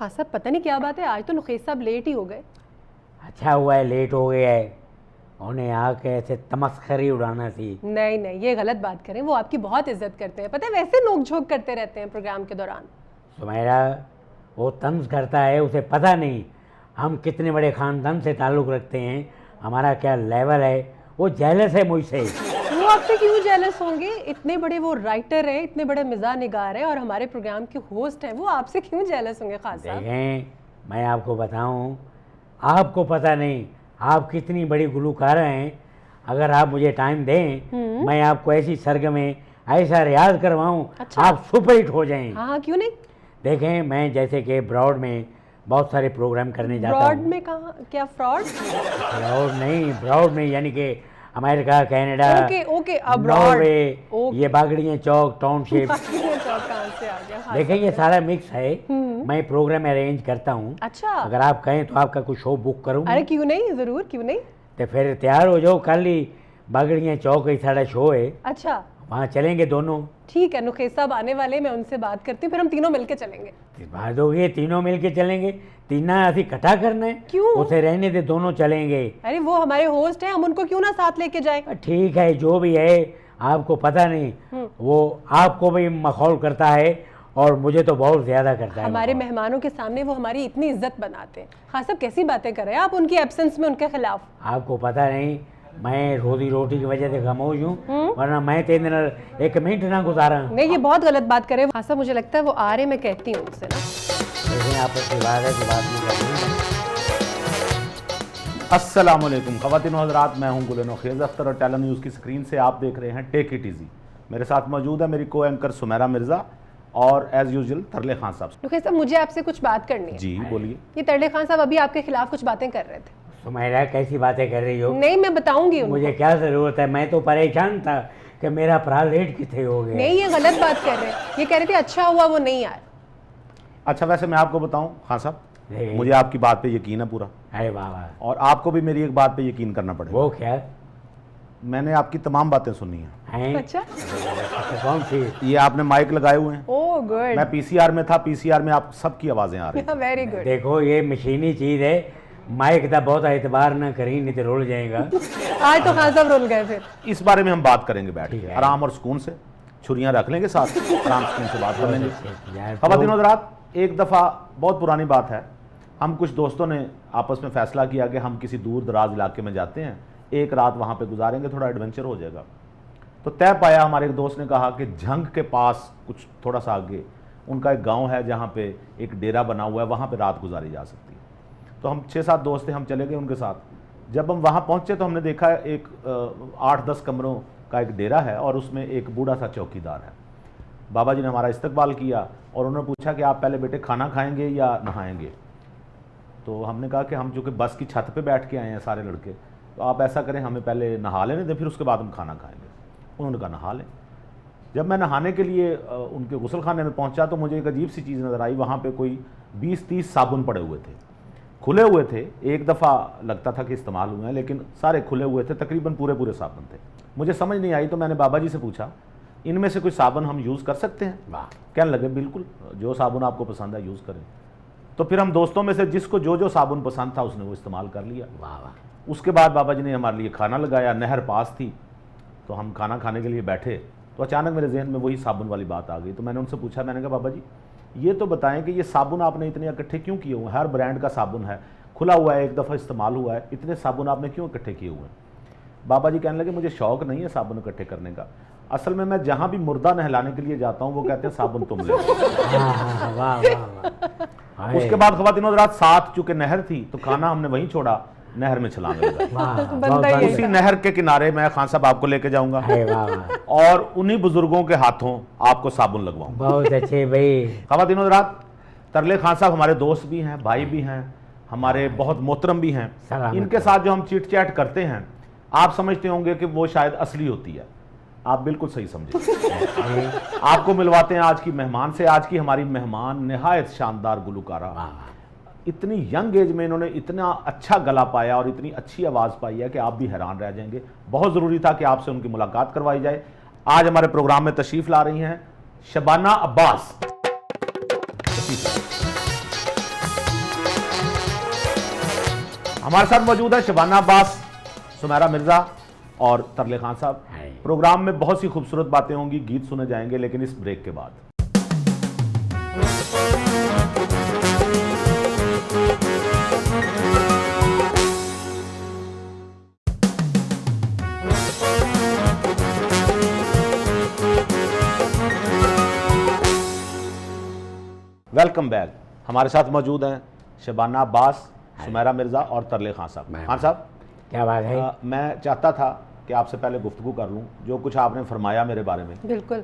खान साहब पता नहीं क्या बात है, आज तो नुखैस साहब लेट ही हो गए। अच्छा हुआ है लेट हो गया है, उन्हें आके ऐसे तमस्खरी उड़ाना थी। नहीं नहीं, ये गलत बात करें, वो आपकी बहुत इज्जत करते हैं, पता है वैसे नोक झोंक करते रहते हैं प्रोग्राम के दौरान। सुमेरा, वो तंज करता है, उसे पता नहीं हम कितने बड़े ख़ानदान से ताल्लुक़ रखते हैं, हमारा क्या लेवल है। वो जेलस है मुझसे। वो आपसे क्यों जेलस होंगे? इतने बड़े वो राइटर हैं, इतने बड़े मिजाज निगार हैं और हमारे प्रोग्राम के होस्ट हैं, वो आपसे क्यों जेलस होंगे खान साहब? देखें, मैं आपको बताऊं, आपको पता नहीं आप कितनी बड़ी गुलूकारा हैं। अगर आप मुझे टाइम दें, मैं आपको ऐसी सरगमें ऐसा रियाज करवाऊं, अच्छा। आप सुपरहिट हो जाएं। हाँ क्यों नहीं। देखें, मैं जैसे कि ब्रॉड में बहुत सारे प्रोग्राम करने जाता ब्रॉड हूँ। में कहाँ, क्या फ्रॉड? ब्रॉड नहीं, ब्रॉड में यानी कि America, Canada, okay okay, abroad. Norway, okay. ये बागड़ियाँ चौक टाउनशिप। कहाँ से आ गया? हाँ, देखें, ये सारा मिक्स है। मैं प्रोग्राम अरेंज करता हूँ। अच्छा। अगर आप कहें तो आपका कुछ शो बुक करूँ। अरे क्यों नहीं, जरूर, क्यों नहीं। तो फिर तैयार हो जाओ, कल ही बागड़ियाँ चौक ही सारा शो है, अच्छा वहाँ चलेंगे दोनों। ठीक है, नुखैस साहब आने वाले, मैं उनसे बात करती हूँ, फिर हम तीनों मिलके चलेंगे। बात होगी, तीनों मिलके चलेंगे। तीना अभी इकट्ठा करना है। क्यों? उसे रहने दे, दोनों चलेंगे। अरे वो हमारे होस्ट हैं, हम उनको क्यों ना साथ लेके जाएं? ठीक है, जो भी है, आपको पता नहीं वो आपको भी मखौल करता है और मुझे तो बहुत ज्यादा करता है। हमारे मेहमानों के सामने वो हमारी इतनी इज्जत बनाते हैं। खान साहब कैसी बातें कर रहे हैं आप उनकी एब्सेंस में उनके खिलाफ? आपको पता नहीं, मैं रोजी रोटी की वजह से खामोश हूँ, वरना मैं 3 दिन 1 मिनट ना गुजारा। नहीं, ये बहुत गलत बात कर रहे हैं खान साहब, मुझे लगता है वो आ रहे, मैं कहती हूँ उनसे ना। लेकिन आपस की बात है तो बात नहीं करनी। अस्सलामुअलैकुम ख़वातीन व हज़रात, मैं हूं गुल नौखेज़ अख्तर और टैलेंट न्यूज़ की स्क्रीन से आप देख रहे हैं टेक इट इजी। मेरे साथ मौजूद है मेरी को एंकर सुमेरा मिर्ज़ा और एज़ यूजुअल तरले खान साहब। नुखैस साहब, मुझे आपसे कुछ बात करनी है। जी बोलिए। ये तरले खान साहब अभी आपके खिलाफ कुछ बातें कर रहे थे। सुमेरा, कैसी बातें कर रही हो? नहीं, मैं बताऊंगी उनको। मुझे क्या जरूरत है, मैं तो परेशान था कि मेरा भरा लेट कितने हो गया। नहीं, ये गलत बात कर रहे हैं, ये कह रहे थे अच्छा हुआ वो नहीं आए। अच्छा, वैसे मैं आपको बताऊं खान साहब, नहीं। मुझे आपकी बात पे यकीन है पूरा, अरे बाबा, और आपको भी मेरी एक बात पे यकीन करना पड़ेगा। वो क्या मैंने आपकी तमाम बातें सुनी हैं। है? अच्छा, कौन सी? ये आपने माइक लगाए हुए हैं। ओह गुड, मैं पीसीआर में था, पीसीआर में आप सबकी आवाज़ें आ रही हैं। Very good. देखो, ये मशीनी चीज है, माइक का बहुत एतबार ना करी, नहीं तो रुल जाएगा। आज तो खान साहब रुल गए फिर। इस बारे में हम बात करेंगे बैठ ठीक के, है। आराम और सुकून से। छुरियां रख लेंगे साथ, आराम सुकून से बात कर लेंगे। यार, ख़वातीन व हज़रात, एक दफ़ा बहुत पुरानी बात है, हम कुछ दोस्तों ने आपस में फ़ैसला किया कि हम किसी दूर दराज इलाके में जाते हैं, एक रात वहाँ पे गुजारेंगे, थोड़ा एडवेंचर हो जाएगा। तो तय पाया, हमारे एक दोस्त ने कहा कि झंग के पास कुछ थोड़ा सा आगे उनका एक गांव है जहाँ पे एक डेरा बना हुआ है, वहाँ पे रात गुजारी जा सकती है। तो हम 6-7 दोस्त थे, हम चले गए उनके साथ। जब हम वहाँ पहुँचे तो हमने देखा एक 8-10 कमरों का एक डेरा है और उसमें एक बूढ़ा सा चौकीदार है। बाबा जी ने हमारा इस्तकबाल किया और उन्होंने पूछा कि आप पहले बेटे खाना खाएंगे या नहाएंगे। तो हमने कहा कि हम चूँकि बस की छत पे बैठ के आए हैं सारे लड़के, तो आप ऐसा करें, हमें पहले नहा लेने दें, फिर उसके बाद हम खाना खाएंगे। उन्होंने कहा नहा लें। जब मैं नहाने के लिए उनके गुसल खाने में पहुंचा तो मुझे एक अजीब सी चीज़ नज़र आई। वहाँ पे कोई 20-30 साबुन पड़े हुए थे, खुले हुए थे। एक दफ़ा लगता था कि इस्तेमाल हुए हैं, लेकिन सारे खुले हुए थे, तकरीबन पूरे साबुन थे। मुझे समझ नहीं आई, तो मैंने बाबा जी से पूछा, इनमें से कोई साबुन हम यूज़ कर सकते हैं? वाह। कहने लगे बिल्कुल, जो साबुन आपको पसंद है यूज़ करें। तो फिर हम दोस्तों में से जिसको जो साबुन पसंद था उसने वो इस्तेमाल कर लिया। वाह वाह। उसके बाद बाबा जी ने हमारे लिए खाना लगाया, नहर पास थी, तो हम खाना खाने के लिए बैठे। तो अचानक मेरे जहन में वही साबुन वाली बात आ गई। तो मैंने उनसे पूछा, मैंने कहा बाबा जी ये तो बताएं कि ये साबुन आपने इतने इकट्ठे क्यों किए हुए हैं? हर ब्रांड का साबुन है, खुला हुआ है, एक दफ़ा इस्तेमाल हुआ है, इतने साबुन आपने क्यों इकट्ठे किए हुए हैं? बाबा जी कहने लगे, मुझे शौक़ नहीं है साबुन इकट्ठे करने का, असल में मैं जहाँ भी मुर्दा नहलाने के लिए जाता हूँ वो कहते हैं साबुन तुम ले। वाह वाह वाह। उसके बाद ख़वातीन व हज़रात, साथ चूँकि नहर थी तो खाना हमने वहीं छोड़ा, नहर में छलांग लगा। उसी नहर के किनारे मैं खान साहब आपको लेके जाऊंगा और उन्हीं बुजुर्गों के हाथों आपको साबुन लगवाऊंगा। बहुत अच्छे भाई। ख़वातीन व हज़रात, तरले खान साहब हमारे दोस्त भी हैं, भाई भी हैं, हमारे बहुत मोहतरम भी हैं। इनके साथ जो हम चिट चैट करते हैं, आप समझते होंगे कि वो शायद असली होती है। आप बिल्कुल सही समझे। आपको मिलवाते हैं आज की मेहमान से। आज की हमारी मेहमान निहायत शानदार गुलकारा, इतनी यंग एज में इन्होंने इतना अच्छा गला पाया और इतनी अच्छी आवाज़ पाई है कि आप भी हैरान रह जाएंगे। बहुत ज़रूरी था कि आपसे उनकी मुलाकात करवाई जाए। आज हमारे प्रोग्राम में तशरीफ़ ला रही हैं शबाना अब्बास। हमारे साथ मौजूद है शबाना अब्बास, सुमेरा मिर्जा और तरले खान साहब। प्रोग्राम में बहुत सी खूबसूरत बातें होंगी, गीत सुने जाएंगे, लेकिन इस ब्रेक के बाद। Welcome back. हमारे साथ मौजूद हैं शबाना अब्बास, सुमेरा मिर्जा और तरले खान साहब। खान साहब, क्या बात है? मैं चाहता था कि आपसे पहले गुफ्तगू कर लूं। जो कुछ आपने फरमाया मेरे बारे में, बिल्कुल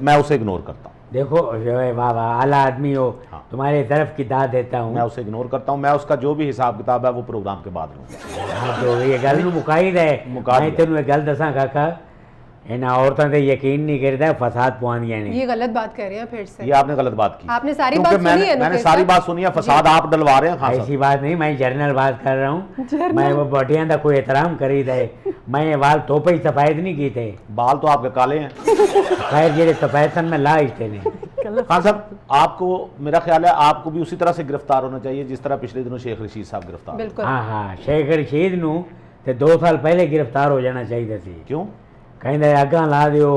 मैं उसे इग्नोर करता हूं। देखो जो है वाह वाह, आला आदमी हो। हाँ। तुम्हारे तरफ की दाद देता हूँ। मैं उसे इग्नोर करता हूं। मैं उसका जो भी हिसाब किताब है वो प्रोग्राम के बाद लूंगा। हाँ, तो ये गल मुकाई है। मुका मैं दिया। तेन एक गल दसा काका, इन्हें औरतों से यकीन नहीं करता, फसाद पवादियां ने। ये गलत बात कह रहे हैं फिर से। ये आपने गलत बात की। आपने सारी क्योंकि बात सुनी है मैंने नुकेश सारी साहब? बात सुनी है। फसाद आप डलवा रहे हैं खान साहब। ऐसी बात नहीं, मैं जर्नल बात कर रहा हूँ। मैं वो बटियां का कोई एहतराम करी दे। मैं ये बाल तो ही सफेद नहीं की थे। बाल तो आपके काले हैं। खैर जेडे सफेद सन में ला इस्ते ने। खान साहब, आपको, मेरा ख्याल है आपको भी उसी तरह से गिरफ्तार होना चाहिए जिस तरह पिछले दिनों शेख रशीद साहब गिरफ्तार हुए। बिल्कुल। हाँ हाँ, शेख रशीद नू ते 2 साल पहले गिरफ्तार हो जाना चाहिए सी। क्यों? कहते अग्गां ला दियो,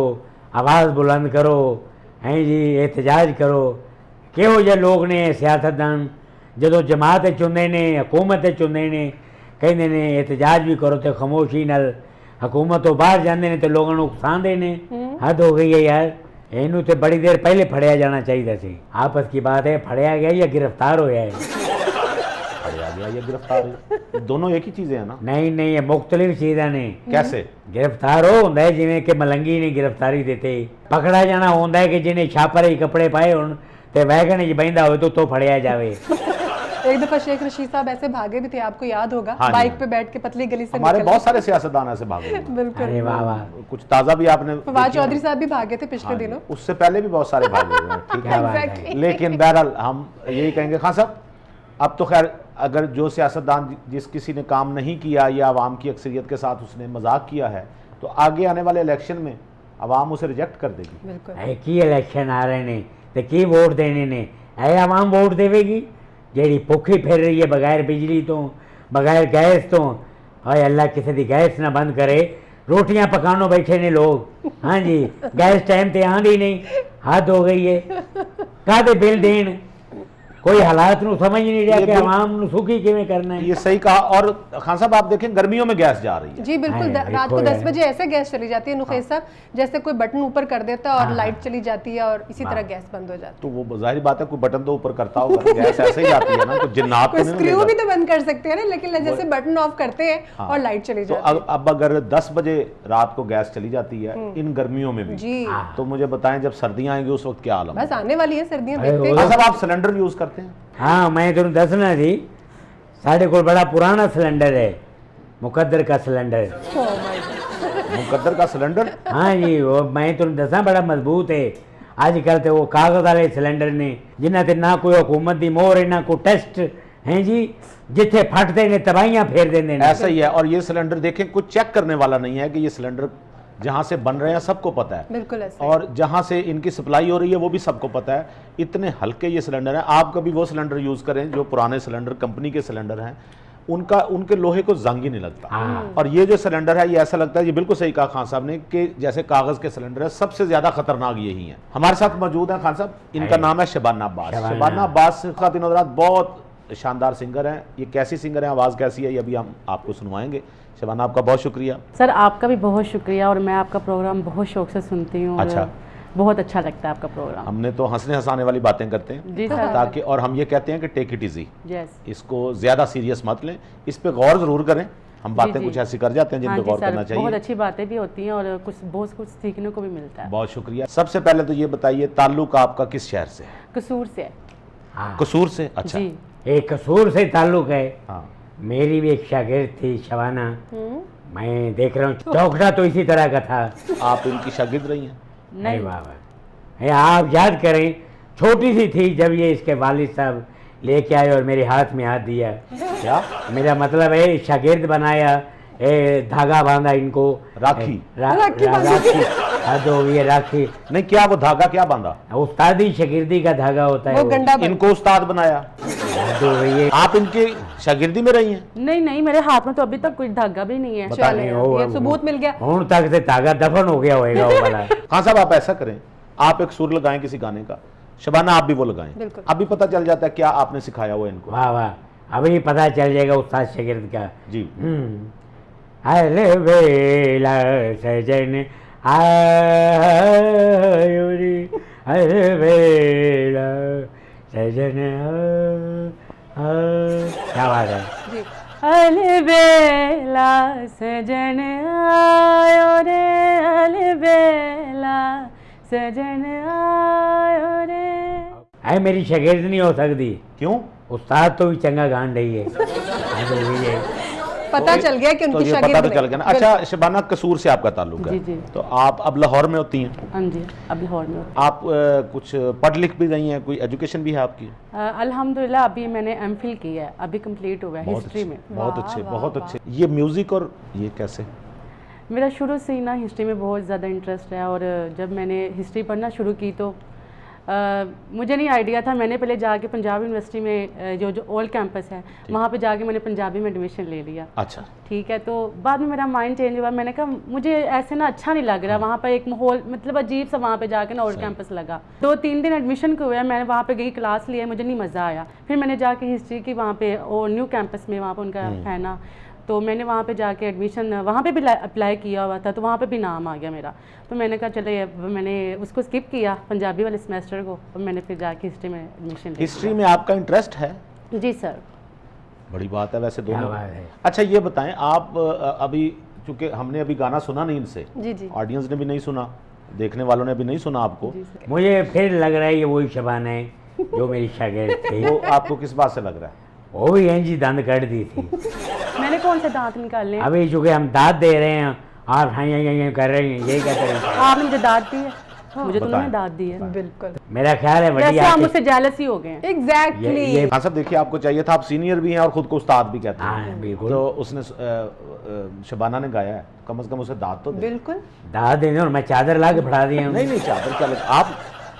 आवाज़ बुलंद करो, हैं जी एहतजाज करो। किहो जे लोग ने सियासतदान, जो जमात चुनते ने, हुकूमत चुनते ने, कहते ने एहतजाज भी करो तो खामोशी नाल हुकूमत तो बाहर जाते हैं तो लोगों को उकसाते ने। हद हो गई है यार। इनू तो बड़ी देर पहले फड़िया जाना चाहिए सी। आपस की बात है, फड़िया गया या गिरफ्तार होया है? फड़िया गया या गिरफ्तार हुए, दोनों एक ही चीजें हैं ना? नहीं नहीं, ये मुख्तलिफ चीज़ा ने। कैसे? गिरफ्तार हो होंदा है जिवें कि मलंगी ने गिरफ्तारी देते। पकड़ा जाना होंदा है कि जिन्हें छापर ही कपड़े पाए होन ते वैगन च बहिंदा हो तो फड़िया जावे। एक दफा शेख रशीद साहब ऐसे भागे भी थे, आपको याद होगा। हाँ जी, बाइक हाँ। पे बैठ के पतली गली से हमारे निकल बहुत सारे सियासतदान ऐसे भागे हुए हैं। बिल्कुल। अरे वाह वाह, कुछ ताज़ा भी आपने फवाद देखी चौधरी हैं। साहब भी भागे थे पिछले हाँ जी, दिनों। उससे पहले भी बहुत सारे भागे हुए हैं। ठीक क्या है, बात है। Exactly. लेकिन बहरहाल हम यही कहेंगे खान साहब, अब तो खैर अगर जो सियासतदान जिस किसी ने काम नहीं किया या आवाम की अक्सरियत के साथ उसने मजाक किया है, तो आगे आने वाले इलेक्शन में आवाम उसे रिजेक्ट कर देगी। बिल्कुल। ऐ की इलेक्शन आ रहे ने ते की वोट देने ने? ऐ आवाम वोट देवेगी जेड़ी भुखी फिर रही है बगैर बिजली तो, बगैर गैस तो। हाय अल्लाह किसी दी गैस ना बंद करे। रोटियां पकानो बैठे ने लोग। हाँ जी, गैस टाइम ते आंदी नहीं। हद हो गई है। कादे बिल देन? कोई हालात नू समझ नहीं रहा कि आवाम नू सुखी किवें करना है। ये सही कहा। और खान साहब आप देखें, गर्मियों में गैस जा रही है। जी बिल्कुल। हाँ, रात को देखो 10 यार। बजे ऐसे गैस चली जाती है नुकेश साहब, जैसे कोई बटन ऊपर कर देता है और हाँ, लाइट चली जाती है और इसी तरह हाँ। गैस बंद हो जाती तो वो जाहिर बात है कोई बटन तो ऊपर करता होगा, गैस ऐसे ही जाती है ना। तो जिन्नात है। तो कोई नहीं स्क्रू भी लेगा। तो बंद कर सकते हैं ना, लेकिन जैसे बटन ऑफ करते हैं हाँ। और लाइट चली तो जाती है। अब अगर 10 बजे रात को गैस चली जाती है इन गर्मियों में भी, जी हाँ। तो मुझे बताएं जब सर्दियां आएंगी उस वक्त क्या आलम? बस आने वाली है सर्दियां, अरे देखते वो- हैं। खान साहब आप सिलेंडर यूज करते हैं? हाँ, मैं तुम दसना जी, साढ़े को बड़ा पुराना सिलेंडर है, मुकद्दर का सिलेंडर। Oh my God। मुकद्दर का सिलेंडर? हाँ जी, वो मैं तुम दसा बड़ा मजबूत है। आजकल तो वो कागज वाले सिलेंडर ने जिन्हें ते ना कोई हुकूमत की मोहर है ना कोई टेस्ट हैं जी, जिथे फटते ने तबाहियां फेर देंगे। ऐसा ही है। और ये सिलेंडर देखें, कुछ चेक करने वाला नहीं है कि ये सिलेंडर जहां से बन रहे हैं सबको पता है, बिल्कुल ऐसा ही। और जहां से इनकी सप्लाई हो रही है वो भी सबको पता है। इतने हल्के ये सिलेंडर हैं। आप कभी वो सिलेंडर यूज करें जो पुराने सिलेंडर कंपनी के सिलेंडर हैं, उनके लोहे को जंग ही नहीं लगता। हाँ। और ये जो सिलेंडर है ये ऐसा लगता है, ये बिल्कुल सही कहा खान साहब ने कि जैसे कागज के सिलेंडर है, सबसे ज्यादा खतरनाक यही है। हमारे साथ मौजूद हैं खान साहब, इनका नाम है शबाना अब्बास। शबाना अब्बास खातिन हज़रात बहुत शानदार सिंगर हैं। ये कैसी सिंगर हैं, आवाज़ कैसी है, ये अभी हम आपको सुनवाएंगे। शबाना आपका बहुत शुक्रिया। सर आपका भी बहुत शुक्रिया, और मैं आपका प्रोग्राम बहुत शौक से सुनती हूँ। और अच्छा। बहुत अच्छा लगता है आपका प्रोग्राम। हमने तो हंसने हंसाने वाली बातें करते हैं जी सर। ताकि, और हम ये कहते हैं कि टेक इट इजी, यस। इसको ज़्यादा सीरियस मत लें, इस पे गौर ज़रूर करें। हम बातें जी। कुछ ऐसी कर जाते हैं जिन हाँ पे जी गौर सर, करना बहुत चाहिए। अच्छी बातें भी होती हैं और बहुत कुछ सीखने को भी मिलता है। बहुत शुक्रिया। सबसे पहले तो ये बताइए, ताल्लुक आपका किस शहर से है? कसूर से है। हाँ, कसूर से? अच्छा। जी। एक कसूर से ताल्लुक है। हाँ। मेरी भी एक शागिर्द थी शबाना, मैं देख रहा हूँ चौकड़ा तो इसी तरह का था। आप इनकी शागिर्द रही हैं? नहीं बाबा, आप याद करें, छोटी सी थी जब ये इसके वालिद साहब लेके आए और मेरे हाथ में हाथ दिया। क्या? मेरा मतलब है शागिर्द बनाया, धागा बांधा इनको, राखी। राखी बांधी। हद हो गई है राखी। नहीं, क्या वो धागा क्या बांधा? उस्तादी शागिर्दी का धागा होता है वो गंडा बन- इनको उस्ताद बनाया, हद हो गई है। आप इनके शागिर्दी में रही हैं? नहीं नहीं, मेरे हाथ में तो अभी तक कोई धागा भी नहीं है। पता चले नहीं, यार, ये सबूत मिल गया। हूं तक से धागा दफन हो गया होएगा वो वाला। खान साहब आप ऐसा करें, आप एक सुर लगाएं किसी गाने का, शबाना आप भी वो लगाएं, बिल्कुल। अभी पता चल जाता है क्या आपने सिखाया हुआ इनको। वाह वाह, अभी पता चल जाएगा उस्ताद शागिर्द का। जी। अरे बेला सजन आयो रे, अरे बेला सजन क्या बात है। जी अलबेला सजन आयो रे, अलबेला सजन आयो रे। है मेरी शागिर्द नहीं हो सकती, क्यों? उस्ताद तो भी चंगा गान रही है। हद हो गई है। पता चल गया कि तो उनकी ये पता शागिर्द तो चल गया ना। अच्छा शबाना, कसूर से आपका ताल्लुक है, जी, जी। तो आप अब लाहौर में होती हैं, हाँ जी, अब लाहौर में। आप कुछ पढ़ लिख भी रही हैं, कोई एजुकेशन भी है आपकी? अल्हम्दुलिल्लाह अभी मैंने एमफिल किया है, अभी कंप्लीट हुआ है हिस्ट्री में। बहुत अच्छे, वाह, बहुत वाह, अच्छे। ये म्यूजिक और ये कैसे? मेरा शुरू से ही ना हिस्ट्री में बहुत ज़्यादा इंटरेस्ट है, और जब मैंने हिस्ट्री पढ़ना शुरू की तो मुझे नहीं आइडिया था। मैंने पहले जाके पंजाब यूनिवर्सिटी में जो ओल्ड कैंपस है वहाँ पे जाके मैंने पंजाबी में एडमिशन ले लिया। अच्छा। ठीक है, तो बाद में मेरा माइंड चेंज हुआ। मैंने कहा मुझे ऐसे ना अच्छा नहीं लग रहा, वहाँ पर एक माहौल मतलब अजीब सा वहाँ पे जाके ना ओल्ड कैंपस लगा। 2-3 दिन एडमिशन को हुआ, मैंने वहाँ पे गई, क्लास लिया, मुझे नहीं मज़ा आया। फिर मैंने जाके हिस्ट्री की वहाँ पे और न्यू कैंपस में वहाँ पर उनका है ना, तो मैंने वहाँ पे जाके एडमिशन वहाँ पे भी अप्लाई किया हुआ था, तो वहाँ पे भी नाम आ गया मेरा। तो मैंने कहा चले, मैंने उसको स्किप किया पंजाबी वाले सेमेस्टर को, और मैंने फिर जाके हिस्ट्री में एडमिशन लिया। हिस्ट्री में आपका इंटरेस्ट है? जी सर। बड़ी बात है वैसे क्या दोनों। बात है। अच्छा ये बताएं आप, अभी चूंकि हमने अभी गाना सुना नहीं इनसे, जी जी ऑडियंस ने भी नहीं सुना, देखने वालों ने भी नहीं सुना आपको, मुझे फिर लग रहा है ये वही शबाना है जो मेरी शागिर्द थी। वो आपको किस बात से लग रहा है? वो भी इंजी दंद कट दी थी। मैंने कौन से दांत निकाले? अभी चूंकि हम दाद दे रहे हैं, आप हाँ ये कर रहे हैं, यही कहते हैं। आपने मुझे दांत दी है, मुझे तो बताएं। उन्होंने दांत दी है। बिल्कुल मेरा ख्याल है जैसे बढ़िया। आप मुझसे जेलस ही हो गए हैं। एग्जैक्टली। ये हाँ साहब देखिए, आपको चाहिए था, आप सीनियर भी हैं और खुद को उस्ताद भी कहते हाँ हैं, बिल्कुल। तो उसने शबाना ने गाया है, कम से कम उसे दाद तो दे। बिल्कुल दाद देने और मैं चादर ला के फड़ा दिया। नहीं नहीं चादर क्या लगा, आप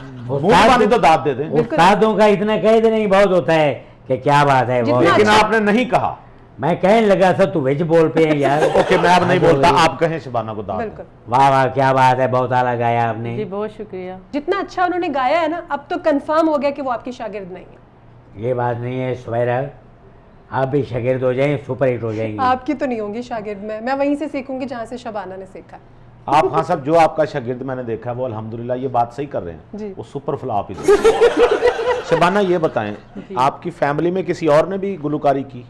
मुंह उस्ताद- मानी तो दाद दे दें, उस्तादों का इतना कह देना ही बहुत होता है कि क्या बात है। बहुत लेकिन आपने नहीं कहा। मैं कहने लगा था तू विच बोल पे है यार। ओके मैं अब नहीं बोलता, आप कहें शबाना को दाद। बिल्कुल। वाह वाह क्या बात है, बहुत आला गाया जी आपने। बहुत शुक्रिया। जितना अच्छा उन्होंने गाया है ना, अब तो कंफर्म हो गया कि वो आपकी शागिर्द नहीं है। ये बात नहीं है सुबैरा, आप भी शागिर्द हो जाएं, सुपर हिट हो जाएंगी। आपकी तो नहीं होंगी शागिर्द मैं वहीं से सीखूंगी जहाँ से शबाना ने सीखा। आप हाँ साहब, जो आपका शागिर्द मैंने देखा है वो अल्हम्दुलिल्लाह ये बात सही कर रहे जी। हैं, वो सुपर फ्लॉप ही दे। शबाना ये बताएं, आपकी फैमिली में किसी और ने भी गुलकारी की?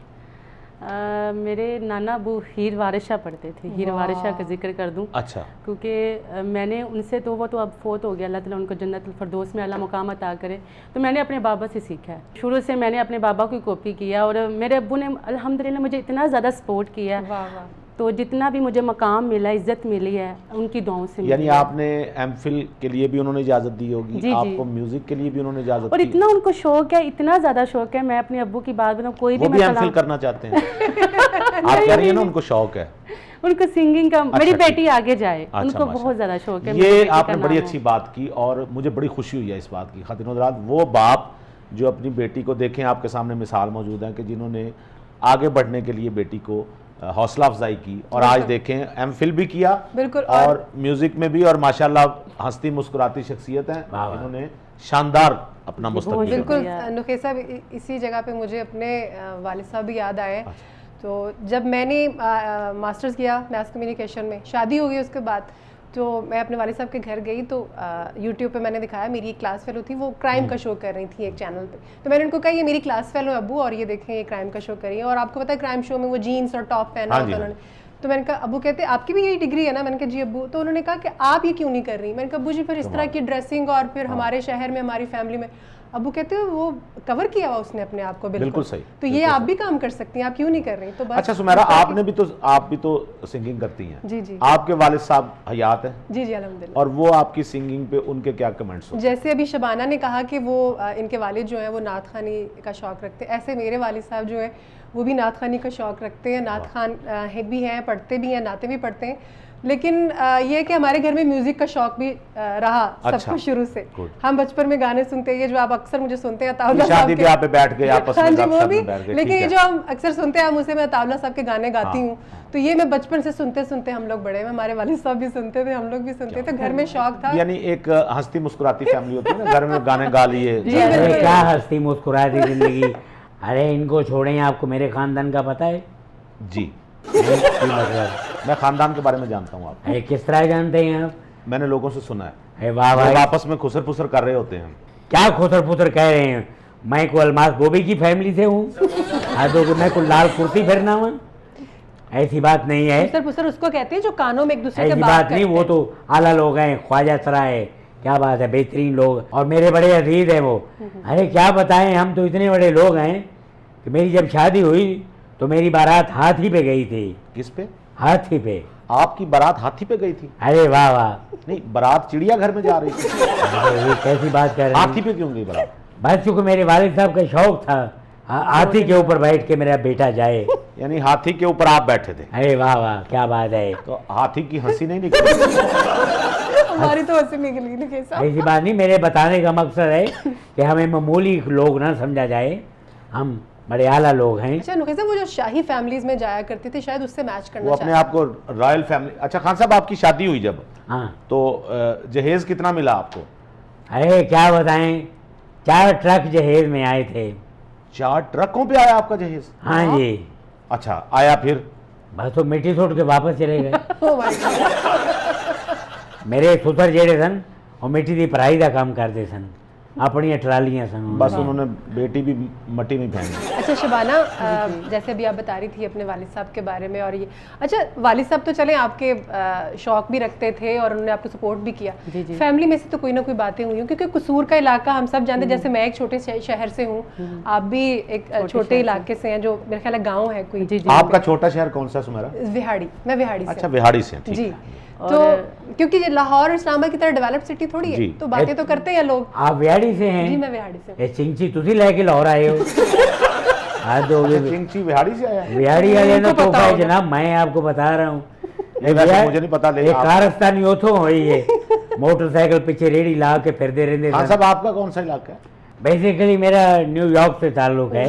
मेरे नाना अबू हीर वारिस शाह पढ़ते थे। हीर वारिस शाह का जिक्र कर दूं अच्छा। क्योंकि मैंने उनसे तो वो तो अब फोत हो गया, अल्लाह ताला उनको जन्नतुल फिरदौस में आला मुकाम अता करे। तो मैंने अपने बाबा से सीखा है, शुरू से मैंने अपने बाबा की कॉपी किया, और मेरे अब्बू ने अल्हम्दुलिल्लाह मुझे इतना ज़्यादा सपोर्ट किया। वाह वाह। तो जितना भी मुझे मकाम मिला, इज्जत मिली है, उनकी दुआओं से मिली यानी है। आपने एमफिल के लिए भी उन्होंने इजाजत दी होगी, जी, जी। आपको म्यूजिक के लिए भी उन्होंने इजाजत और दी, इतना उनको शौक है, इतना ज़्यादा शौक है। मैं अपने अब्बू की बात बताऊँ, कोई वो भी भी मैं एमफिल कलाम, करना चाहते हैं? आप कह रही है ना उनको शौक है। उनको सिंगिंग का, मेरी ठीक। बेटी आगे जाए, अच्छा, उनको माशाल्लाह। बहुत ज़्यादा शौक है। मेरी ये बेटी का आपने बड़ी नाम अच्छी हो। बात की और मुझे बड़ी खुशी हुई है इस बात की। खातिन हज़रात, वो बाप जो अपनी बेटी को देखें, आपके सामने मिसाल मौजूद है कि जिन्होंने आगे बढ़ने के लिए बेटी को हौसला अफजाई की, और आज देखें एमफिल भी किया, बिल्कुल, और म्यूजिक में भी, और माशाल्लाह हंसती मुस्कुराती शख्सियत है, वाह, वाह। इन्होंने शानदार अपना मुस्तकबिल बिल्कुल शुक्रिया। नुखे साहब, इसी जगह पे मुझे अपने वालिद साहब भी याद आए। तो जब मैंने मास्टर्स किया मैथ कम्युनिकेशन में, शादी हो गई उसके बाद, तो मैं अपने वालिद साहब के घर गई, तो यूट्यूब पे मैंने दिखाया, मेरी एक क्लास फेलो थी, वो क्राइम का शो कर रही थी एक चैनल पे। तो मैंने उनको कहा ये मेरी क्लास फेलो है अब्बू, और ये देखें ये क्राइम का शो कर रही है, और आपको पता है क्राइम शो में वो जीन्स और टॉप पहना हाँ होता जी, है उन्होंने। तो मैंने कहा अब्बू, कहते आपकी भी यही डिग्री है ना? मैंने कहा जी अब्बू। तो उन्होंने कहा कि आप ये क्यों नहीं कर रही? मैंने कहा अब्बू जी फिर इस तरह की ड्रेसिंग, और फिर हमारे शहर में हमारी फैमिली में। अब्बू कहते हो वो कवर किया हुआ उसने अपने आप को। बिल्कुल सही। तो ये आप भी काम कर सकती हैं, आप क्यों नहीं कर रही? तो बस अच्छा सुमेरा, आप भी तो सिंगिंग करती हैं। जी जी आपके वालिद साहब हयात हैं, जी जी अल्हम्दुलिल्लाह। और वो आपकी सिंगिंग पे उनके क्या कमेंट्स हो? जैसे अभी शबाना ने कहा कि वो इनके वालिद जो हैं वो नात खानी का शौक़ रखते हैं, ऐसे मेरे वालिद साहब जो हैं वो भी नात खानी का शौक़ रखते हैं। नात खान भी हैं, पढ़ते भी हैं, नाते भी पढ़ते हैं। लेकिन ये कि हमारे घर में म्यूजिक का शौक भी रहा अच्छा, सबको शुरू से। good। हम बचपन में गाने सुनते हैं, ये जो आप अक्सर मुझे सुनते हैं तावला शादी साहब के। ब्याह पे बैठ गए आपस में, हाँ जी, वो गपशप भी। में बैठ गए, लेकिन ठीक ये है। जो हम अक्सर सुनते हैं, हम उसे मैं तावला साहब के गाने गाती हाँ, हूँ, तो ये मैं बचपन से सुनते सुनते हम लोग बड़े हैं। हमारे वालिद साहब भी सुनते थे, हम लोग भी सुनते थे, घर में शौक था। यानी एक हंसती मुस्कुराती फैमिली होती है ना, घर में गाने गा लिए। अरे क्या हंसती मुस्कुराती जिंदगी। अरे इनको छोड़ें, आपको मेरे खानदान का पता है? जी, मतलब मैं खानदान के बारे में जानता हूँ। आप, अरे किस तरह जानते हैं आप? मैंने लोगों से सुना है, अरे वाह लोग भाई, आपस में खुसर फुसर कर रहे होते हैं। क्या खुतर पुतर कह रहे हैं? मैं को अलमास बोबी की फैमिली से हूँ, तो मैं को लाल कुर्ती फिरना हूँ? ऐसी बात नहीं है, पुसर पुसर उसको कहते हैं जो कानों में एक दूसरे के ऐसी बात बात नहीं। करते वो हैं। तो आला लोग हैं, ख्वाजा सराय, क्या बात है, बेहतरीन लोग और मेरे बड़े अजीज हैं वो। अरे क्या बताएं, हम तो इतने बड़े लोग हैं कि मेरी जब शादी हुई तो मेरी बारात हाथी पे गई थी। किस पे? हाथी पे। आपकी बारात हाथी पे गई थी? अरे वाह वाह, नहीं, बारात चिड़ियाघर में जा रही थी। ये कैसी बात कर रहे हाथी हैं? पे क्यों गई बारात? बस चूंकि मेरे वालिद साहब का शौक था हाथी के ऊपर बैठ के मेरा बेटा जाए। यानी हाथी के ऊपर आप बैठे थे, अरे वाह वाह, क्या बात है। तो हाथी की हंसी नहीं निकली? हमारी तो हंसी निकली नहीं कैसा। ऐसी बात नहीं, मेरे बताने का मकसद है कि हमें मामूली लोग ना समझा जाए, हम बड़े आला लोग हैं। अच्छा नुकैसा, वो जो शाही फैमिलीज में जाया करती थी, शायद उससे मैच करना वो अपने चाहते आप को रॉयल फैमिली। अच्छा खान साहब, आपकी शादी हुई जब, हाँ, तो जहेज कितना मिला आपको? अरे क्या बताएं, 4 ट्रक जहेज में आए थे। 4 ट्रकों पे आया आपका जहेज? हाँ जी, अच्छा, आया फिर? बस तो मिट्टी छोड़ के वापस चले गए। Oh my God। मेरे सुतर जेड़े सन और मिट्टी की पढ़ाई का काम करते सन, अपनी ट्रालियां सन। बस उन्होंने बेटी भी मट्टी में फेंक दी। अच्छा शबाना, जैसे अभी आप बता रही थी अपने वालिद साहब के बारे में, और ये अच्छा वालिद साहब तो चले आपके शौक भी रखते थे और उन्होंने आपको सपोर्ट भी किया। जी, जी। फैमिली में से तो कोई ना कोई बातें हुई हों, क्योंकि कसूर का इलाका हम सब जानते हैं। जैसे मैं एक छोटे शहर से हूँ, आप भी एक छोटे इलाके से हैं, जो मेरे ख्याल है गाँव है कोई। जी जी। आपका छोटा शहर कौन सा सुमेरा? विहाड़ी, मैं विहाड़ी से अच्छा, विहाड़ी से, ठीक जी। है। तो क्योंकि ये लाहौर और इस्लामाबाद की तरह डेवलप सिटी थोड़ी है, जी। तो बातें तो करते हैं लोग। आप विहाड़ी से हैं? जी मैं विहाड़ी से हूँ। ये चिंची तुझी लेके लाहौर आए हो? आज तो अच्छा, चिंची विहाड़ी से आया है? विहाड़ी वाले ना उनको तो पता भाई होगा। जनाब, मैं आपको बता रहा हूँ। ये वैसे मुझे नहीं पता, लेकिन एक कारस्तानी उथों हुई है, मोटरसाइकिल पीछे रेड़ी ला के फिरते रहते खान सन। साहब, आपका कौन सा इलाका है? बेसिकली मेरा न्यूयॉर्क से ताल्लुक है।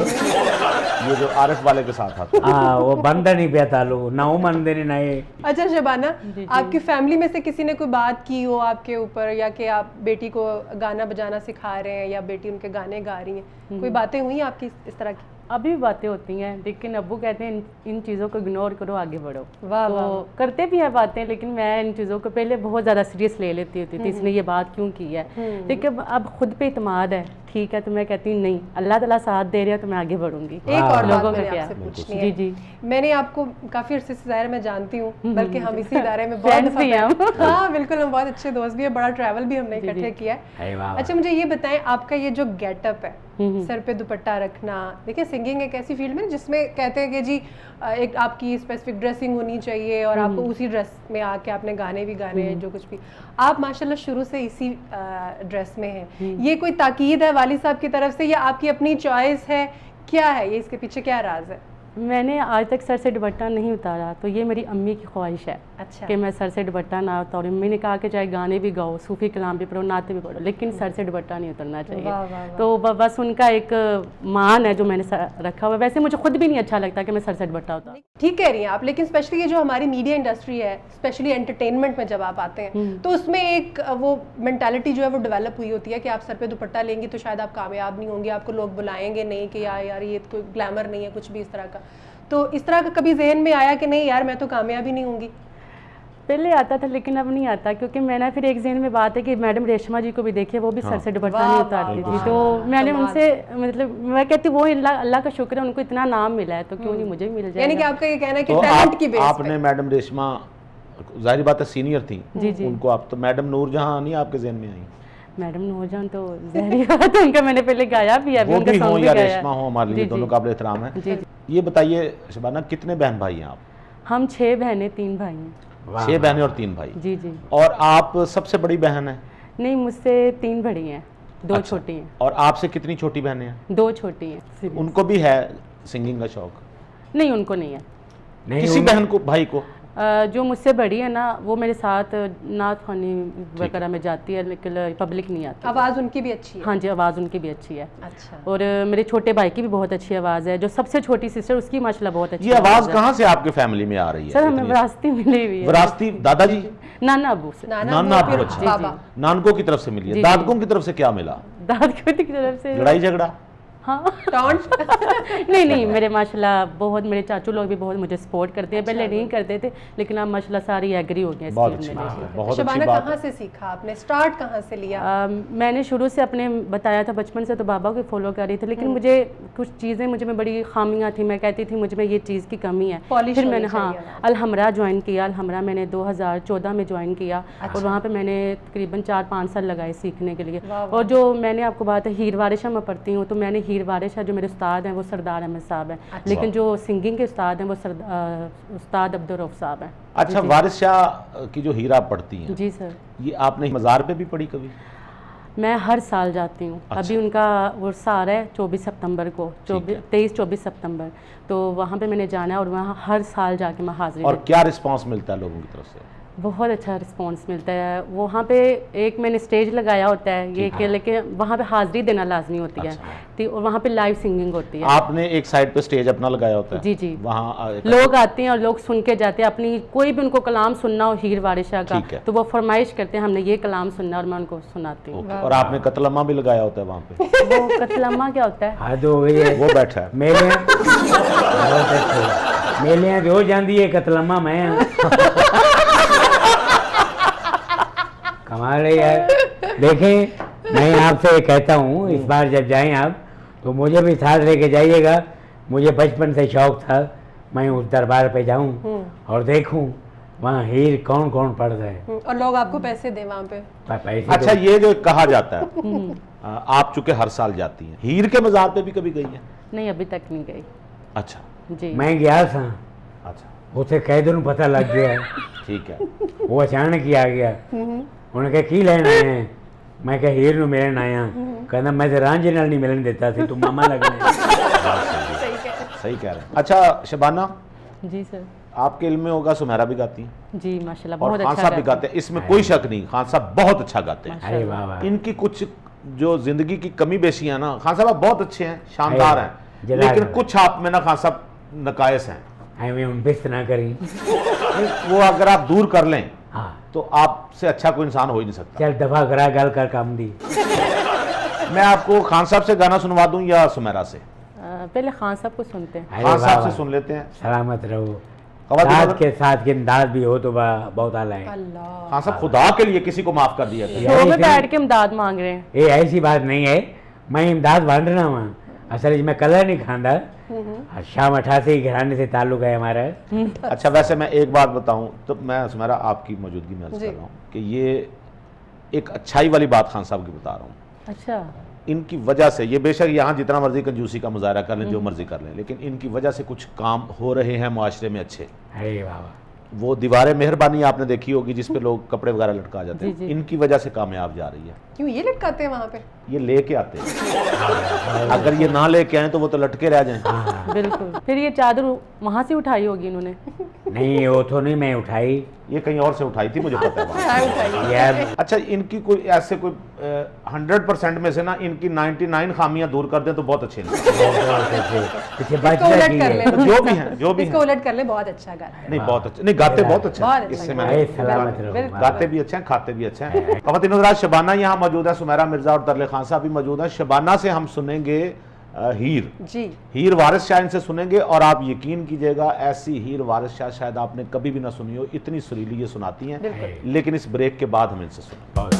ये जो आरएफ वाले के साथ था। हाँ, वो बंदा नहीं पिया ताल्लुक, ना वो मन देने ना ये। अच्छा शबाना, जी, जी। आपकी फैमिली में से किसी ने कोई बात की हो आपके ऊपर, या कि आप बेटी को गाना बजाना सिखा रहे हैं या बेटी उनके गाने गा रही हैं, कोई बातें हुई आपकी इस तरह की? अभी भी बातें होती हैं, लेकिन अब्बू कहते हैं इन चीज़ों को इग्नोर करो, आगे बढ़ो। वाह, तो वाह। करते भी हैं बातें, लेकिन मैं इन चीज़ों को पहले बहुत ज़्यादा सीरियस ले लेती होती थी, इसने ये बात क्यों की है। लेकिन अब खुद पे इत्मीनाद है, ठीक है, तो मैं कहती हूँ नहीं, अल्लाह ताला साथ दे रहा है तो मैं आगे बढ़ूंगी। एक और बात लोगों का मैंने क्या आपसे है? पूछनी जी है। जी। मैंने आपको काफी अरसे से ज़ाहिर मैं जानती हूँ, बल्कि हम इसी इदारे में बहुत Friends दफा भी हैं हम। हाँ बिल्कुल, हम बहुत अच्छे दोस्त भी हैं, बड़ा ट्रैवल भी हमने इकट्ठे किया है। अरे वाह वाह। अच्छा मुझे ये बताएं, आपका ये जो गेटअप है, सर पे दुपट्टा रखना, देखिए सिंगिंग एक ऐसी फील्ड में जिसमें कहते हैं कि जी एक आपकी स्पेसिफिक ड्रेसिंग होनी चाहिए और आपको उसी ड्रेस में आके आपने गाने भी गाने हैं, जो कुछ भी। आप माशाल्लाह शुरू से इसी ड्रेस में हैं। ये कोई ताकीद है वालिद साहब की तरफ से या आपकी अपनी चॉइस है, क्या है ये, इसके पीछे क्या राज है? मैंने आज तक सर से दुपट्टा नहीं उतारा, तो ये मेरी अम्मी की ख्वाहिश है अच्छा। कि मैं सर से दुपट्टा ना उतारूं। अम्मी ने कहा कि चाहे गाने भी गाओ, सूफी कलाम भी पढ़ो, नाते भी पढ़ो, लेकिन सर से दुपट्टा नहीं उतरना वाह, वाह, वाह। चाहिए। तो बस उनका एक मान है जो मैंने रखा हुआ है। वैसे मुझे खुद भी नहीं अच्छा लगता कि मैं सर से दुपट्टा उतारूं। ठीक कह रही हैं आप, लेकिन स्पेशली ये जो हमारी मीडिया इंडस्ट्री है, स्पेशली एंटरटेनमेंट में जब आप आते हैं, तो उसमें एक वो मेंटालिटी जो है वो डेवलप हुई होती है कि आप सर पे दुपट्टा लेंगी तो शायद आप कामयाब नहीं होंगे, आपको लोग बुलाएंगे नहीं कि यार ये कोई ग्लैमर नहीं है, कुछ भी इस तरह का। तो इस तरह का कभी जहन में आया कि नहीं यार मैं तो कामयाब ही नहीं होंगी? पहले आता था, लेकिन अब नहीं आता, क्योंकि मैंने फिर एक जहन में बात है कि मैडम रेशमा जी को भी देखिए, वो भी सर से दुपट्टा वाह, नहीं वाह, उतारती वाह, थी। तो मैंने कमाल। उनसे मतलब मैं कहती वो अल्लाह का शुक्र है, उनको इतना नाम मिला है, तो क्यों नहीं मुझे भी मिल जाए। यानी कि आपका ये कहना है कि तो टैलेंट की बेस आपने मैडम रेशमा, जाहिर बात है सीनियर थी जी, जी। उनको, आप तो मैडम नूरजहां नहीं आपके जहन में आई? मैडम नूरजहां तो जहरी बात है, उनका मैंने पहले गाया भी है, अभी वो उनका भी हो सॉन्ग भी या गाया रेशमा हो, हमारे लिए जी, दोनों जी। काबिल एहतराम है। जी, जी। ये बताइए शबाना, कितने बहन भाई हैं आप? हम 6 बहनें 3 भाई हैं। वाह, 6 बहनें और 3 भाई। जी जी। और आप सबसे बड़ी बहन है? नहीं, मुझसे 3 बड़ी हैं, 2 अच्छा। छोटी हैं। और आपसे कितनी छोटी बहनें हैं? 2 छोटी हैं। उनको भी है सिंगिंग का शौक? नहीं, उनको नहीं है। नहीं किसी उन- बहन को, भाई को? जो मुझसे बड़ी है ना वो मेरे साथ नात खानी वगैरह में जाती है, लेकिन पब्लिक नहीं आती। आवाज़ उनकी भी अच्छी है? हाँ जी, आवाज़ उनकी भी अच्छी है। अच्छा। और मेरे छोटे भाई की भी बहुत अच्छी आवाज़ है, जो सबसे छोटी सिस्टर उसकी माशाल्लाह बहुत अच्छी ये आवाज़ कहाँ से आपके फैमिली में आ रही है? सर हमें विरासती मिली हुई है। विरासती दादाजी, नाना अबू से। नाना अबू, अच्छा, नानकों की तरफ से मिली है। दादकों की तरफ से क्या मिला? दादकों की तरफ से लड़ाई झगड़ा? हाँ टॉन्ट? नहीं मेरे माशाल्लाह बहुत, मेरे चाचू लोग भी बहुत मुझे सपोर्ट करते हैं। पहले नहीं करते थे, लेकिन अब माशाल्लाह सारी एग्री हो गए। बहुत अच्छी बात है, बहुत अच्छी शबाना बात कहाँ से सीखा आपने, स्टार्ट कहाँ से लिया? मैंने शुरू से अपने बताया था बचपन से तो बाबा को फॉलो कर रही थी, लेकिन मुझे कुछ चीज़ें मुझ में बड़ी खामियां थी। मैं कहती थी मुझ में ये चीज़ की कमी है। फिर मैंने अलहमरा ज्वाइन किया। अलहमरा मैंने 2014 में ज्वाइन किया और वहाँ पे मैंने तकरीबन 4-5 साल लगाए सीखने के लिए। और जो मैंने आपको बात है हीर वारिशा में पढ़ती हूँ, तो मैंने हीर वारिशा जो मेरे उस्ताद हैं वो सरदार अहमद साहब हैं। लेकिन जो सिंगिंग के उस्ताद हैं वो उस्ताद अब्दुल रऊफ साहब हैं। अच्छा, वारिस शाह की जो हीरा पढ़ती हैं, जी सर, ये आपने मज़ार पे भी पढ़ी कभी? मैं हर साल जाती हूँ। अच्छा। अभी उनका उर्स आ रहा है 24 सितंबर को, 23-24 सितंबर, तो वहाँ पे मैंने जाना है और वहाँ हर साल जाके मैं हाजिरी और क्या रिस्पांस मिलता है लोगों की तरफ से? बहुत अच्छा रिस्पांस मिलता है। वहाँ पे एक मैंने स्टेज लगाया होता है ये कि, लेकिन वहाँ पे हाजिरी देना लाजमी होती है। और वहाँ पे लाइव सिंगिंग होती है। आपने एक साइड पे स्टेज अपना लगाया होता है? जी जी। वहाँ लोग आते हैं और लोग सुन के जाते हैं। अपनी कोई भी उनको कलाम सुनना हो हीर वारिशा का, तो वो फरमाइश करते हैं हमने ये कलाम सुनना, और मैं उनको सुनाती हूँ। और आपने कतलम्मा भी लगाया होता है वहाँ पे? वो कतलम्मा क्या होता है? हद हो गई है, वो बैठा है मेले मेले हो जाती है, कतलम्मा मैं कमाल है यार। देखें, मैं आपसे कहता हूँ इस बार जब जाएं आप तो मुझे भी साथ लेके जाइएगा। मुझे बचपन से शौक था मैं उस दरबार पे जाऊं और देखूं वहाँ हीर कौन कौन पढ़ रहे हैं और लोग आपको पैसे दें वहाँ पे। पैसे। अच्छा, ये जो कहा जाता है आप चूंकि हर साल जाती हैं, हीर के मज़ार पे भी कभी गई हैं? नहीं, अभी तक नहीं गई। अच्छा जी। मैं गया था, अच्छा, उसे कई दिन पता लग गया। ठीक है। वो अचानक ही आ गया। उन्होंने कहा की लेना है? मैं कहा हीर ਨੂੰ मिलन आया। कहना मैं तो रांझे नाल नहीं मिलन देता थी, तुम मामा लगने। सही कह रहे हैं। अच्छा शबाना, जी सर, आपके इल्म में होगा सुमेरा भी गाती हैं जी माशाल्लाह, और बहुत खान अच्छा साहब भी गाते हैं, इसमें कोई शक नहीं। खान साहब बहुत अच्छा गाते हैं। अरे वाह वाह। इनकी कुछ जो जिंदगी की कमी बेशी है ना, खान साहब आप बहुत अच्छे हैं, शानदार हैं, लेकिन कुछ आप में ना खान साहब नकायस हैं। हमें उन बिस्त ना करी। वो अगर आप दूर कर लें हाँ तो आपसे अच्छा कोई इंसान हो ही नहीं सकता। चल दफा करा गल कर काम दी। मैं आपको खान साहब से गाना सुनवा दूं या सुमेरा से? पहले खान साहब को सुनते हैं। अरे खान वाह साहब वाह। से सुन लेते हैं। सलामत रहो। खवातीन साथ अगर- के साथ के अंदाज भी हो तो बहुत आला है। अल्लाह। खान साहब खुदा के लिए किसी को माफ कर दिया करें। शो में बैठ के इमदाद मांग रहे हैं। ये ऐसी बात नहीं है, मैं इमदाद बांट रहा हूँ। असल में मैं कलर नहीं खांदा। शाम 88 घराने से ताल्लुक है हमारा। अच्छा, वैसे मैं एक बात बताऊं तो मैं सुमेरा आपकी मौजूदगी में अर्ज कर रहा हूँ कि ये एक अच्छाई वाली बात खान साहब की बता रहा हूँ। अच्छा, इनकी वजह से, ये बेशक यहाँ जितना मर्जी कंजूसी का मुजाहरा कर लें, जो मर्जी कर लें, लेकिन इनकी वजह से कुछ काम हो रहे हैं मुआशरे में अच्छे। अरे वाह वाह। वो दीवारें मेहरबानी आपने देखी होगी जिस पे लोग कपड़े वगैरह लटका जाते जी, हैं, जी। इनकी वजह से कामयाब जा रही है। क्यों ये लटकाते हैं वहाँ पे? ये लेके आते हैं, अगर ये ना लेके आए तो वो तो लटके रह जाएं। बिल्कुल। फिर ये चादर वहाँ से उठाई होगी इन्होंने। नहीं वो तो नहीं मैं उठाई, ये कहीं और से उठाई थी, मुझे पता है वहाँ। उठाइए। यार अच्छा, इनकी कोई ऐसे कोई 100% में से ना इनकी 99 खामियां दूर कर दें तो बहुत अच्छे नहीं। पीछे इसको बचना उलट की कर है। ले। जो भी हैं, जो भी इसको हैं। उलट कर ले, बहुत अच्छा गाते हैं। नहीं बहुत अच्छे, नहीं गाते बहुत अच्छे बहुत हैं, अच्छा इससे गाते मैंने अरे सलामत रहो। बिल्कुल। गाते भी अच्छे हैं, खाते भी अच्छे हैं। खवातीन हज़रात, शबाना यहाँ मौजूद है, सुमेरा मिर्जा और तरले खान साहब भी मौजूद हैं। शबाना से हम सुनेंगे हीर। जी। हीर वारिस शाह इनसे सुनेंगे और आप यकीन कीजिएगा ऐसी हीर वारिस शाह शायद आपने कभी भी ना सुनी हो, इतनी सुरीली ये सुनाती हैं। बिल्कुल। लेकिन इस ब्रेक के बाद हम इनसे सुनेंगे।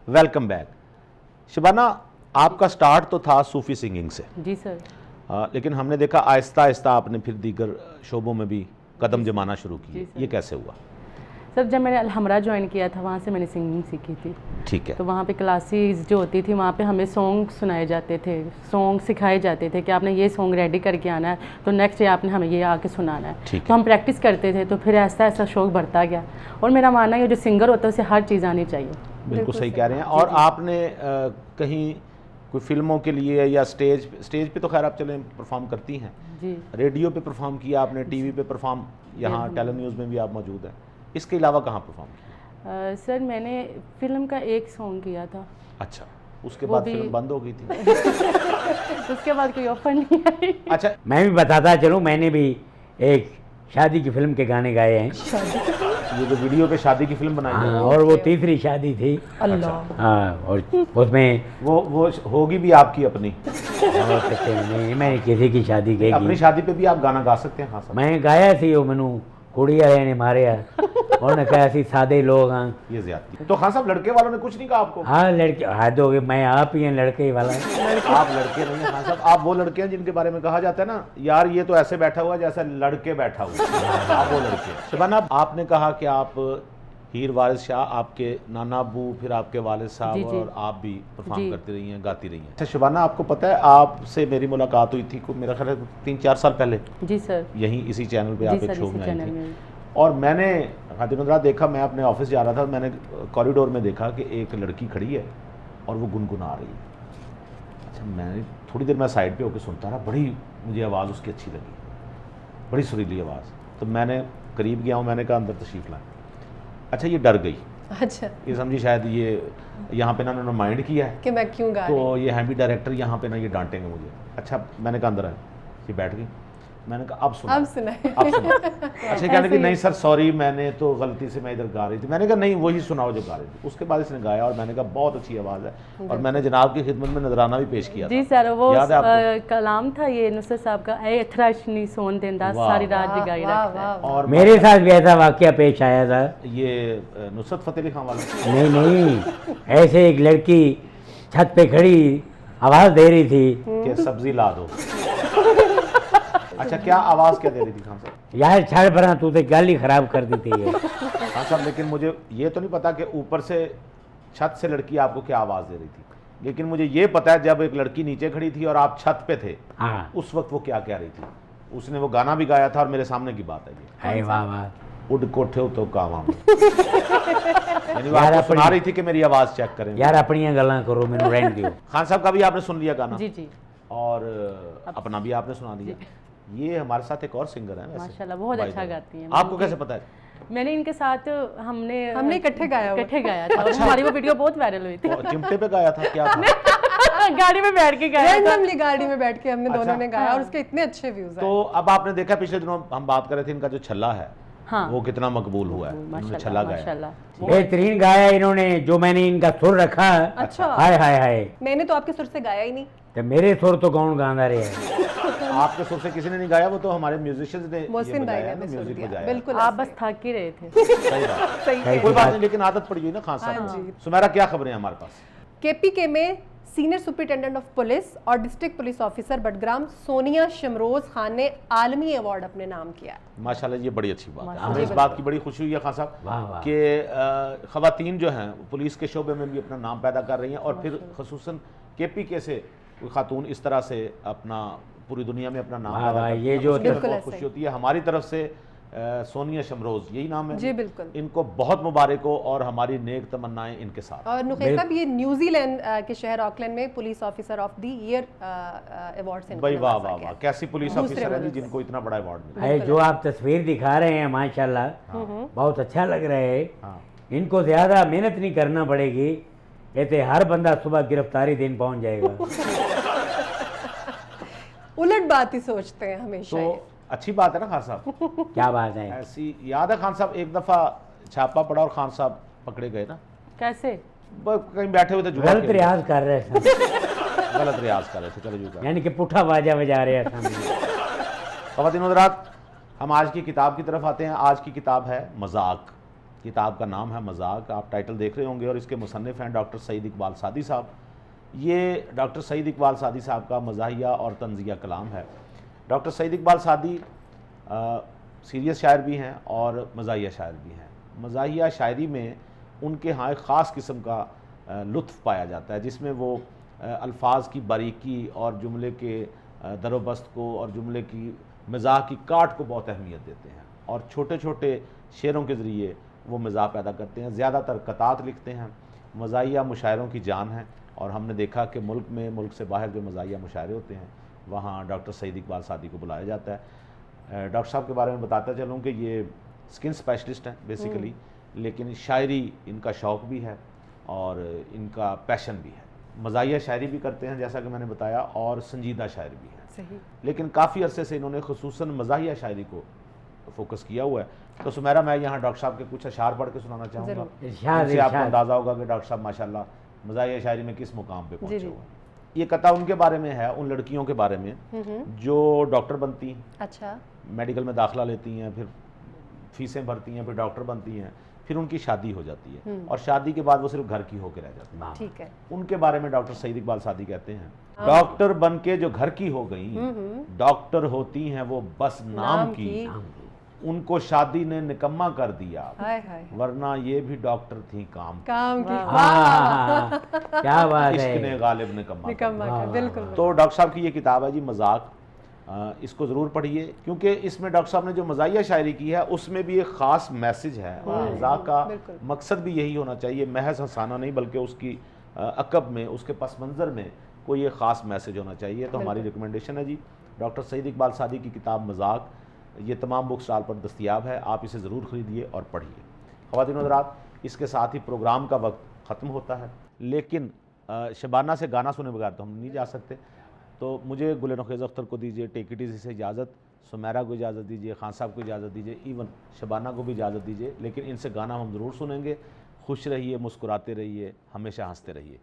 Welcome back. शबाना, आपका स्टार्ट तो था सूफी सिंगिंग से, जी सर। लेकिन हमने देखा आहिस्ता आहिस्ता आपने फिर दीगर शोबों में भी कदम जमाना शुरू जी किए, सर। ये कैसे हुआ? सर जब मैंने अलहमरा ज्वाइन किया था वहाँ से मैंने सिंगिंग सीखी थी। ठीक है। तो वहाँ पे क्लासेस जो होती थी वहाँ पे हमें सॉन्ग सुनाए जाते थे, सॉन्ग सिखाए जाते थे कि आपने ये सॉन्ग रेडी करके आना है, तो नेक्स्ट डे आपने हमें ये आके सुनाना है। ठीक है। तो हम प्रैक्टिस करते थे, तो फिर ऐसा ऐसा शौक बढ़ता गया। और मेरा मानना है जो सिंगर होता है उसे हर चीज़ आनी चाहिए। बिल्कुल सही कह रहे हैं। और आपने कहीं कोई फिल्मों के लिए या स्टेज पे तो खैर आप चलें परफॉर्म करती हैं, जी रेडियो पे परफॉर्म किया आपने, टीवी पे परफॉर्म, यहाँ टेली न्यूज़ में भी आप मौजूद हैं, इसके अलावा कहाँ परफॉर्म किया? सर मैंने फिल्म का एक सॉन्ग किया था। अच्छा, उसके वो बाद भी- फिल्म बंद हो गई थी? उसके बाद कोई ऑफर नहीं आई। अच्छा, मैं भी बताता चलूँ, मैंने भी एक शादी की फिल्म के गाने गाए हैं। ये जो वीडियो पे शादी की फिल्म बनाई हाँ, है, और वो तीसरी शादी थी। अल्लाह। हाँ, और उसमें वो होगी भी आपकी अपनी हो सकते नहीं, मैंने किसी की शादी की अपनी शादी पे भी आप गाना गा सकते हैं। हाँ सर, मैं गाया सी वो मैनू कुड़ी वाले ने मारे उन्होंने कहा सी सादे लोग हाँ। ये ज्यादती। तो खान साहब लड़के वालों ने कुछ नहीं कहा आपको? हाँ लड़के हद हो गए, मैं आप ही हैं लड़के वाला। आप लड़के नहीं हैं खान साहब, आप वो लड़के हैं जिनके बारे में कहा जाता है ना, यार ये तो ऐसे बैठा हुआ जैसा लड़के बैठा हुआ। आप वो लड़के हैं। शबाना, आपने कहा कि आप हीर वारिस शाह, आपके नाना अबू, फिर आपके वालिद साहब जी, जी। और आप भी परफॉर्म जी। करती रही हैं, गाती रही हैं। अच्छा शबाना, आपको पता है आपसे मेरी मुलाकात हुई थी को मेरा ख्याल है 3-4 साल पहले, जी सर। यहीं इसी चैनल पे जी आप एक सर, शो इसी में आई चैनल थी। में। और मैंने खातिन देखा, मैं अपने ऑफिस जा रहा था, मैंने कॉरिडोर में देखा कि एक लड़की खड़ी है और वो गुनगुना रही है। अच्छा, मैंने थोड़ी देर मैं साइड पे होकर सुनता रहा, बड़ी मुझे आवाज़ उसकी अच्छी लगी, बड़ी सुरीली आवाज़। तो मैंने करीब गया हूँ, मैंने कहा अंदर तशरीफ़ लाएं। अच्छा, ये डर गई, अच्छा, ये समझी शायद ये यहाँ पे ना उन्होंने माइंड किया है, कि मैं क्यों गा रही हूँ। तो ये हैं भी डायरेक्टर, यहाँ पे ना ये डांटेंगे मुझे। अच्छा, मैंने कहा अंदर आए, ये बैठ गई। मैंने कहा अब सुनो, अब सुनाए। अब सुनो। अच्छा, कहने की नहीं सर सॉरी, मैंने तो गलती से मैं इधर गा रही थी। मैंने कहा नहीं, वही सुनाओ जो गा रही थी। उसके बाद इसने गाया और मैंने कहा बहुत अच्छी आवाज़ है, और मैंने जनाब की खिदमत में नजराना भी पेश किया जी था। सर, वो याद है आपको? कलाम था ये नुसरत साहब का, ए थ्रशनी सोन देंदा वाह, सारी रात जगाई वाह, रखता है। वाह, वाह। और मेरे साथ भी ऐसा वाकया पेश आया था। ये नुसरत फतेह अली खान वाला नहीं नहीं, ऐसे एक लड़की छत पे खड़ी आवाज़ दे रही थी कि सब्जी ला दो। अच्छा, क्या आवाज़ क्या दे रही थी खान साहब? यार छड़ भरा तू तो गल ही खराब कर दी थी ये। खान साहब, लेकिन मुझे ये तो नहीं पता कि ऊपर से छत से लड़की आपको क्या आवाज़ दे रही थी, लेकिन मुझे ये पता है जब एक लड़की नीचे खड़ी थी और आप छत पे थे, हाँ, उस वक्त वो क्या कह रही थी। उसने वो गाना भी गाया था और मेरे सामने की बात है ये, हाय वाह वाह। उड कोठे तो कावां में। यानी वो यार आपको अपनी- सुना रही थी कि मेरी आवाज़ चेक करें। यार अपनियां गल्लां करो, मैनू रहन दियो। खान साहब का भी आपने सुन लिया गाना जी जी, और अपना भी आपने सुना दिया। ये हमारे साथ एक और सिंगर है वैसे, माशाल्लाह बहुत by अच्छा the way। गाती हैं। आपको कैसे पता है? मैंने इनके साथ हमने इकट्ठे गाया हुआ। इकट्ठे गाया था, और हमारी वो वीडियो बहुत वायरल हुई थी। वो चिमटे पे गाया था क्या था? गाड़ी में बैठ के गाया था। रैंडमली गाड़ी में बैठ के हमने अच्छा। दोनों ने गाया और उसके इतने अच्छे व्यूज आए। तो अब आपने देखा पिछले दिनों हम बात कर रहे थे, इनका जो छल्ला है हाँ। वो कितना मकबूल हुआ है, इन्होंने छल्ला गाया। माशाल्लाह। बेहतरीन गाया इन्होंने, जो मैंने इनका सुर रखा। अच्छा। हाय हाय हाय, मैंने तो आपके सुर से गाया ही नहीं। तो मेरे सुर तो कौन गांदा रहे है। आपके सुर से किसी ने नहीं गाया, वो तो हमारे म्यूजिशियंस ने ये मोहसिन भाई बजाया ने ना, भी सुर म्यूजिक दिया। बजाया। बिल्कुल आप ऐसे। बस थक ही रहे थे। सही बात। सही है। कोई बात नहीं, लेकिन आदत पड़ गई ना खान हाँ साहब। जी। सुमेरा, क्या खबरें हैं हमारे पास? केपीके में सीनियर सुपरिटेंडेंट ऑफ पुलिस और district police officer Battagram Sonia Shamroz Khan ने आलमी अवार्ड अपने नाम किया। माशाल्लाह, ये बड़ी अच्छी बात है। माशाल्लाह। हमें इस बात की बड़ी खुशी हुई है खान साहब वाह वाह। कि खवातीन जो हैं पुलिस के शोबे में भी अपना नाम पैदा कर रही हैं, और फिर खसूसन केपीके से कोई खातून इस तरह से अपना पूरी दुनिया में अपना नाम वाह पैदा वाह, करती ये हैं, जो उसकी हमें बिल्कुल बहुत ऐसा खुशी ही। होती है। हमारी तरफ से सोनिया शमरोज, यही नाम है जी बिल्कुल। इनको बहुत मुबारक हो और हमारी नेक तमन्नाएं इनके साथ। और नुखैर साहब, ये न्यूजीलैंड के शहर ऑकलैंड में police officer of the year award से भाई वाह वाह वाह, कैसी पुलिस दूसरे ऑफिसर है जी मुल्क से। जिनको इतना बड़ा अवार्ड मिला। है जो आप तस्वीर दिखा रहे हैं माशाल्लाह, बहुत अच्छा लग रहा है। हाँ, इनको ज़्यादा मेहनत नहीं करना पड़ेगी, ये तो हर बंदा सुबह गिरफ्तारी दिन पहुंच जाएगा। उलट बात ही सोचते हैं हमेशा तो ये। अच्छी बात है ना खान साहब। क्या बात है। ऐसी याद है खान साहब, एक दफा छापा पड़ा और खान साहब पकड़े गए ना, कैसे? कहीं बैठे हुए थे, जुआ गलत खेल रहे रियाज कर रहे थे, थे। गलत रियाज कर रहे थे, चलो जुआ। यानी कि पुठा बाजा बजा रहे हैं सामने। ख़वातीन हज़रात, हम आज की किताब की तरफ आते हैं। आज की किताब है मजाक। किताब का नाम है मजाक, आप टाइटल देख रहे होंगे, और इसके मुसन्निफ़ हैं डॉक्टर सईद इकबाल सादी साहब। ये डॉक्टर सईद इकबाल सादी साहब का मज़ाहिया और तंज़िया कलाम है। डॉक्टर सईद इकबाल सादी सीरियस शायर भी हैं और मज़ाहिया शायर भी हैं। मज़ाहिया शायरी में उनके यहाँ एक ख़ास किस्म का लुत्फ़ पाया जाता है, जिसमें वो अल्फाज की बारीकी और जुमले के दरोबस्त को और जुमले की मज़ाह की काट को बहुत अहमियत देते हैं, और छोटे छोटे शेरों के ज़रिए वो मज़ाह पैदा करते हैं। ज़्यादातर कतात लिखते हैं। मज़ाहिया मुशायरों की जान है, और हमने देखा कि मुल्क में, मुल्क से बाहर जो मज़ाहिया मुशायरे होते हैं वहाँ डॉक्टर सईद इकबाल सादी को बुलाया जाता है। डॉक्टर साहब के बारे में बताता चलूँ कि ये स्किन स्पेशलिस्ट हैं बेसिकली, लेकिन शायरी इनका शौक़ भी है और इनका पैशन भी है। मज़ाहिया शायरी भी करते हैं जैसा कि मैंने बताया, और संजीदा शायरी भी है। सही। लेकिन काफ़ी अरसे से इन्होंने खुसूसन मज़ाहिया शायरी को फोकस किया हुआ है। तो सुमेरा, मैं यहाँ डॉक्टर साहब के कुछ अशार पढ़ के सुनाना चाहूँगा, इससे आपको अंदाज़ा होगा कि डॉक्टर साहब माशाल्लाह मज़ाहिया शायरी में किस मुकाम पे पहुँचे हुए हैं। ये कथा उनके बारे में है, उन लड़कियों के बारे में जो डॉक्टर बनती हैं, अच्छा, मेडिकल में दाखिला लेती हैं, फिर फीसें भरती हैं, फिर डॉक्टर बनती हैं, फिर उनकी शादी हो जाती है, और शादी के बाद वो सिर्फ घर की होकर रह जाती हैं। ठीक है। उनके बारे में डॉक्टर सईद इकबाल सादी कहते हैं, डॉक्टर बन के जो घर की हो गई, डॉक्टर होती हैं वो बस नाम की, उनको शादी ने निकम्मा कर दिया, हाय हाय, वरना ये भी डॉक्टर थी काम की। क्या बात इश्क है, ने गालिब निकम्मा कर बिल्कुल। तो डॉक्टर साहब की ये किताब है जी मजाक, इसको ज़रूर पढ़िए, क्योंकि इसमें डॉक्टर साहब ने जो मज़ाहिया शायरी की है उसमें भी एक ख़ास मैसेज है। मजाक का मकसद भी यही होना चाहिए, महज हंसाना नहीं, बल्कि उसकी अकब में, उसके पस मंज़र में कोई एक ख़ास मैसेज होना चाहिए। तो हमारी रिकमेंडेशन है जी डॉक्टर सईद इकबाल सादी की किताब मजाक। ये तमाम बुक स्टॉल पर दस्तयाब है, आप इसे ज़रूर ख़रीदिए और पढ़िए। ख़वातीन हज़रात, इसके साथ ही प्रोग्राम का वक्त ख़त्म होता है, लेकिन शबाना से गाना सुने बगैर तो हम नहीं जा सकते। तो मुझे गुल नखेज़ अख्तर को दीजिए, टेक इट इज़ी से इजाज़त, सुमेरा को इजाज़त दीजिए, खान साहब को इजाज़त दीजिए, इवन शबाना को भी इजाज़त दीजिए। लेकिन इनसे गाना हम ज़रूर सुनेंगे। खुश रहिए, मुस्कुराते रहिए, हमेशा हंसते रहिए।